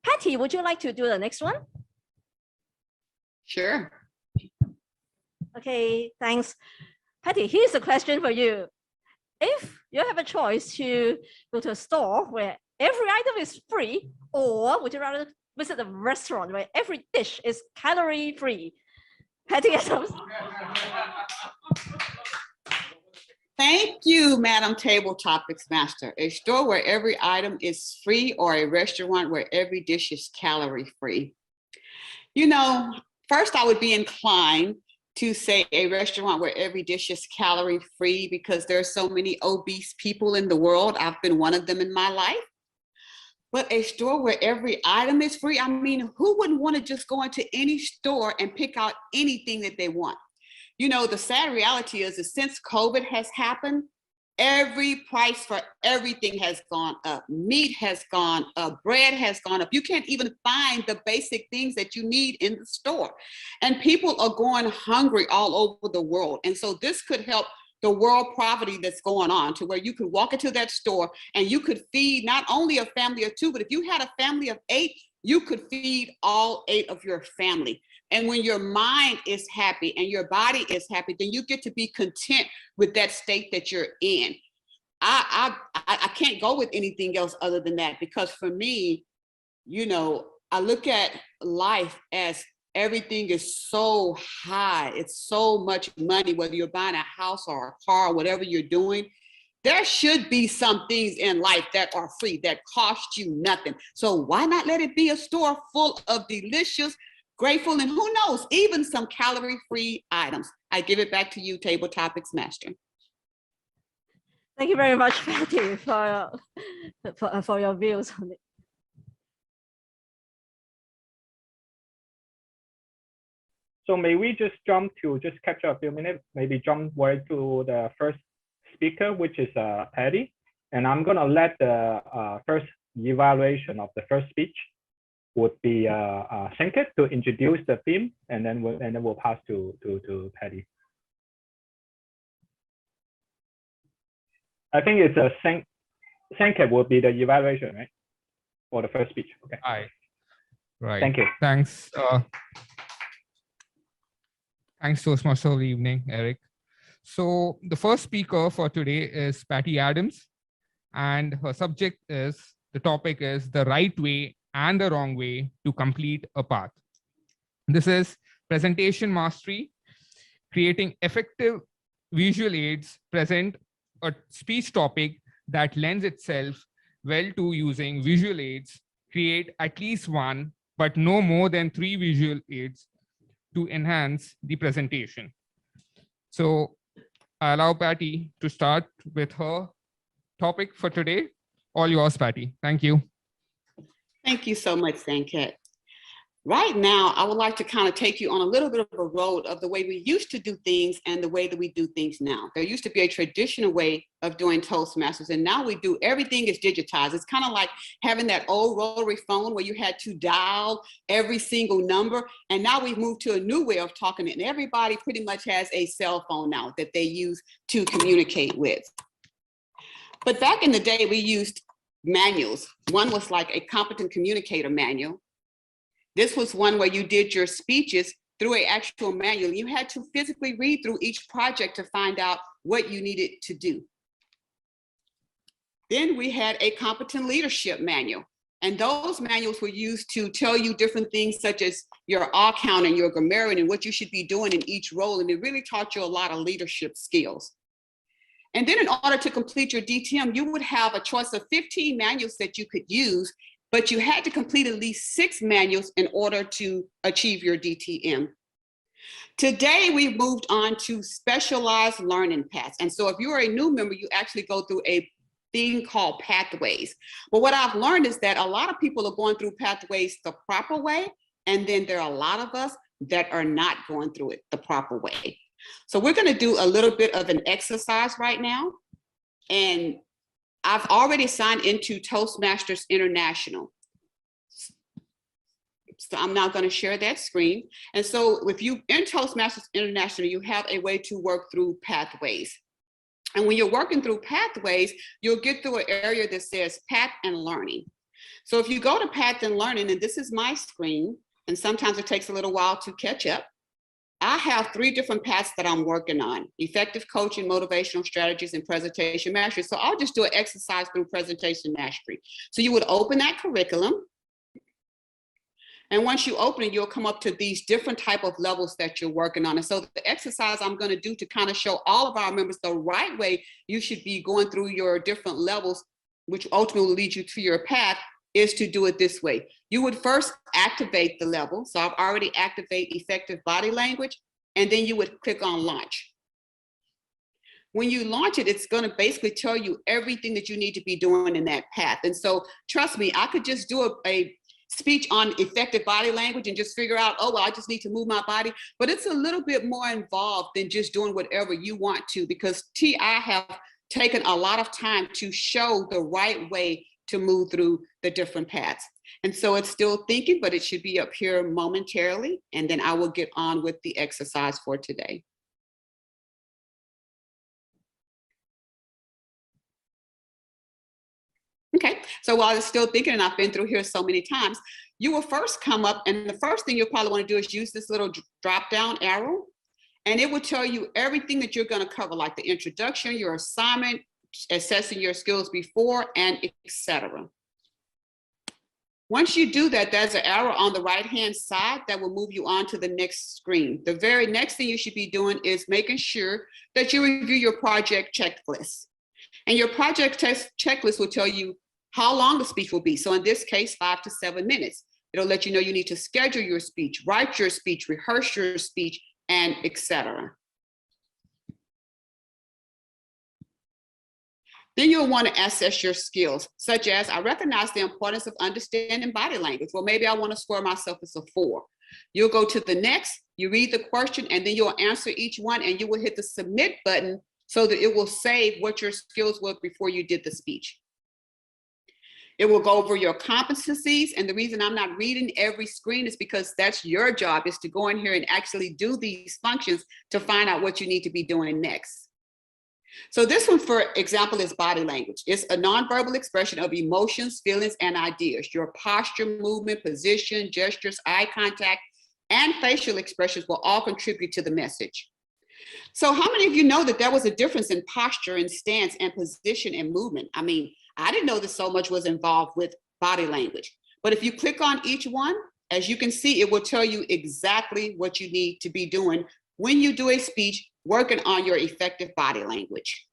Patti, would you like to do the next one? Sure. Okay, thanks. Patti, here's a question for you. If you have a choice to go to a store where every item is free, or would you rather visit a restaurant where every dish is calorie free? Patti, Thank you, Madam Table Topics Master. A store where every item is free, or a restaurant where every dish is calorie free. You know, first I would be inclined to say a restaurant where every dish is calorie free, because there are so many obese people in the world. I've been one of them in my life. But a store where every item is free, I mean, who wouldn't want to just go into any store and pick out anything that they want? You know, the sad reality is that since COVID has happened, every price for everything has gone up. Meat has gone up, bread has gone up. You can't even find the basic things that you need in the store. And people are going hungry all over the world. And so this could help the world poverty that's going on, to where you could walk into that store and you could feed not only a family of 2, but if you had a family of 8, you could feed all 8 of your family. And when your mind is happy and your body is happy, then you get to be content with that state that you're in. I can't go with anything else other than that, because for me, you know, I look at life as everything is so high. It's so much money, whether you're buying a house or a car, whatever you're doing. There should be some things in life that are free, that cost you nothing. So why not let it be a store full of delicious, grateful, and who knows, even some calorie-free items. I give it back to you, Table Topics Master. thank you very much, Patti, for your views on it. So may we just jump to, just capture a few minutes, maybe jump right to the first speaker, which is Patti. And I'm gonna let the first evaluation of the first speech would be Sanket to introduce the theme, and then we'll pass to Patti. I think it's a Sanket will be the evaluation, right, for the first speech. Okay. Hi. Right. Thank you. Thanks. Thanks, Toastmaster of the evening, Eric. So the first speaker for today is Patti Adams, and her subject is, the topic is the right way and the wrong way to complete a path. This is presentation mastery, creating effective visual aids, present a speech topic that lends itself well to using visual aids, create at least 1, but no more than 3 visual aids to enhance the presentation. So I allow Patti to start with her topic for today. All yours, Patti. Thank you. Thank you so much, Sanket. Right now, I would like to kind of take you on a little bit of a road of the way we used to do things and the way that we do things now. There used to be a traditional way of doing Toastmasters, and now we do, everything is digitized. It's kind of like having that old rotary phone where you had to dial every single number, and now we've moved to a new way of talking, and everybody pretty much has a cell phone now that they use to communicate with. But back in the day, we used manuals. One was like a competent communicator manual. This was one where you did your speeches through an actual manual. You had to physically read through each project to find out what you needed to do. Then we had a competent leadership manual. And those manuals were used to tell you different things, such as your all count and your grammarian and what you should be doing in each role. And it really taught you a lot of leadership skills. And then in order to complete your DTM, you would have a choice of 15 manuals that you could use, but you had to complete at least 6 manuals in order to achieve your DTM. Today, we've moved on to specialized learning paths. And so if you're a new member, you actually go through a thing called pathways. But what I've learned is that a lot of people are going through pathways the proper way, and then there are a lot of us that are not going through it the proper way. So we're gonna do a little bit of an exercise right now. And I've already signed into Toastmasters International. So I'm now going to share that screen. And so if you in Toastmasters International, you have a way to work through pathways. And when you're working through pathways, you'll get through an area that says path and learning. So if you go to Path and Learning, and this is my screen, and sometimes it takes a little while to catch up, I have 3 different paths that I'm working on: effective coaching, motivational strategies, and presentation mastery. So I'll just do an exercise through presentation mastery. So you would open that curriculum. And once you open it, you'll come up to these different type of levels that you're working on. And so the exercise I'm going to do to kind of show all of our members the right way you should be going through your different levels, which ultimately will lead you to your path, is to do it this way. You would first activate the level. So I've already activated effective body language, and then you would click on launch. When you launch it, it's going to basically tell you everything that you need to be doing in that path. And so trust me, I could just do a speech on effective body language and just figure out, oh, well, I just need to move my body. But it's a little bit more involved than just doing whatever you want to, because I have taken a lot of time to show the right way to move through the different paths. And so it's still thinking, but it should be up here momentarily. And then I will get on with the exercise for today. Okay, so while it's still thinking, and I've been through here so many times, you will first come up, and the first thing you'll probably want to do is use this little drop down arrow, and it will tell you everything that you're going to cover, like the introduction, your assignment, assessing your skills before, and etc. Once you do that, there's an arrow on the right hand side that will move you on to the next screen. The very next thing you should be doing is making sure that you review your project checklist. And your project checklist will tell you how long the speech will be. So in this case, 5 to 7 minutes. It'll let you know you need to schedule your speech, write your speech, rehearse your speech, and etc. Then you'll want to assess your skills, such as, I recognize the importance of understanding body language. Well, maybe I want to score myself as a 4. You'll go to the next, you read the question, and then you'll answer each one, and you will hit the submit button so that it will save what your skills were before you did the speech. It will go over your competencies, and the reason I'm not reading every screen is because that's your job, is to go in here and actually do these functions to find out what you need to be doing next. So this one, for example, is body language. It's a nonverbal expression of emotions, feelings, and ideas. Your posture, movement, position, gestures, eye contact, and facial expressions will all contribute to the message. So how many of you know that there was a difference in posture and stance and position and movement? I mean, I didn't know that so much was involved with body language. But if you click on each one, as you can see, it will tell you exactly what you need to be doing when you do a speech, working on your effective body language.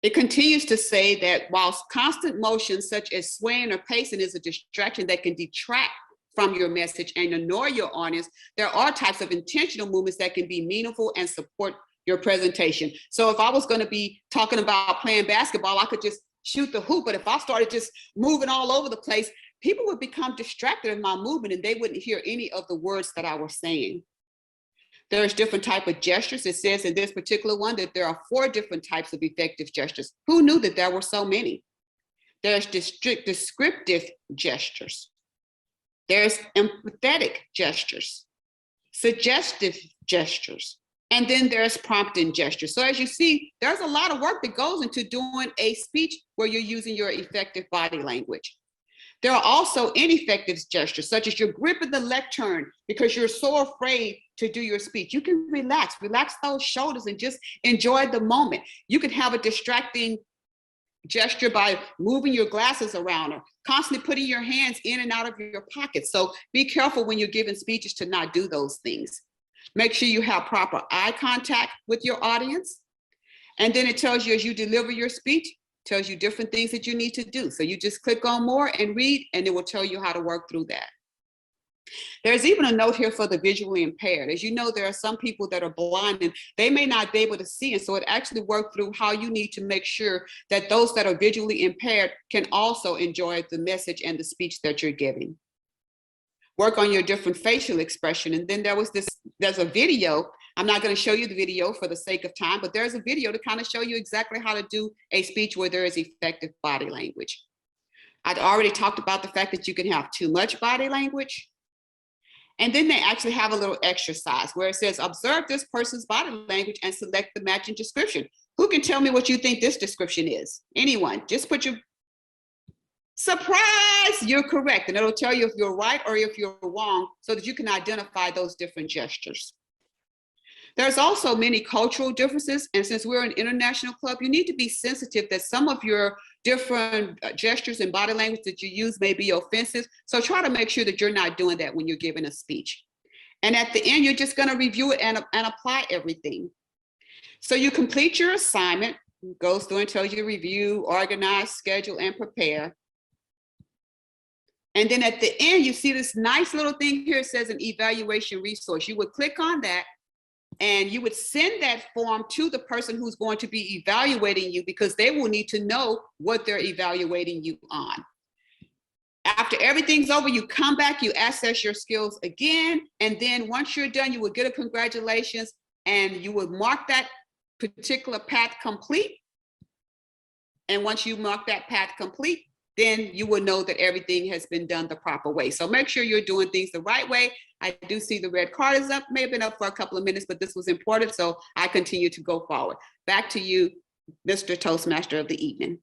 It continues to say that whilst constant motion such as swaying or pacing is a distraction that can detract from your message and annoy your audience, there are types of intentional movements that can be meaningful and support your presentation. So if I was going to be talking about playing basketball, I could just shoot the hoop. But if I started just moving all over the place, people would become distracted in my movement and they wouldn't hear any of the words that I was saying. There's different type of gestures. It says in this particular one that there are 4 different types of effective gestures. Who knew that there were so many? There's descriptive gestures. There's empathetic gestures, suggestive gestures, and then there's prompting gestures. So as you see, there's a lot of work that goes into doing a speech where you're using your effective body language. There are also ineffective gestures, such as you're gripping the lectern because you're so afraid to do your speech. You can relax those shoulders and just enjoy the moment. You can have a distracting gesture by moving your glasses around or constantly putting your hands in and out of your pockets. So be careful when you're giving speeches to not do those things. Make sure you have proper eye contact with your audience. And then it tells you as you deliver your speech, tells you different things that you need to do. So you just click on more and read, and it will tell you how to work through that. There's even a note here for the visually impaired. As you know, there are some people that are blind and they may not be able to see. And so it actually worked through how you need to make sure that those that are visually impaired can also enjoy the message and the speech that you're giving. Work on your different facial expression. And then there's a video. I'm not going to show you the video for the sake of time, but there's a video to kind of show you exactly how to do a speech where there is effective body language. I'd already talked about the fact that you can have too much body language. And then they actually have a little exercise where it says, observe this person's body language and select the matching description. Who can tell me what you think this description is? Anyone, just put your Surprise, you're correct. And it'll tell you if you're right or if you're wrong so that you can identify those different gestures. There's also many cultural differences. And since we're an international club, you need to be sensitive that some of your different gestures and body language that you use may be offensive. So try to make sure that you're not doing that when you're giving a speech. And at the end, you're just going to review it and apply everything. So you complete your assignment, goes through and tells you to review, organize, schedule, and prepare. And then at the end, you see this nice little thing here. It says an evaluation resource. You would click on that and you would send that form to the person who's going to be evaluating you, because they will need to know what they're evaluating you on. After everything's over, you come back, you assess your skills again. And then once you're done, you will get a congratulations and you would mark that particular path complete. And once you mark that path complete, then you will know that everything has been done the proper way. So make sure you're doing things the right way. I do see the red card is up, may have been up for a couple of minutes, but this was important, so I continue to go forward. Back to you, Mr. Toastmaster of the evening.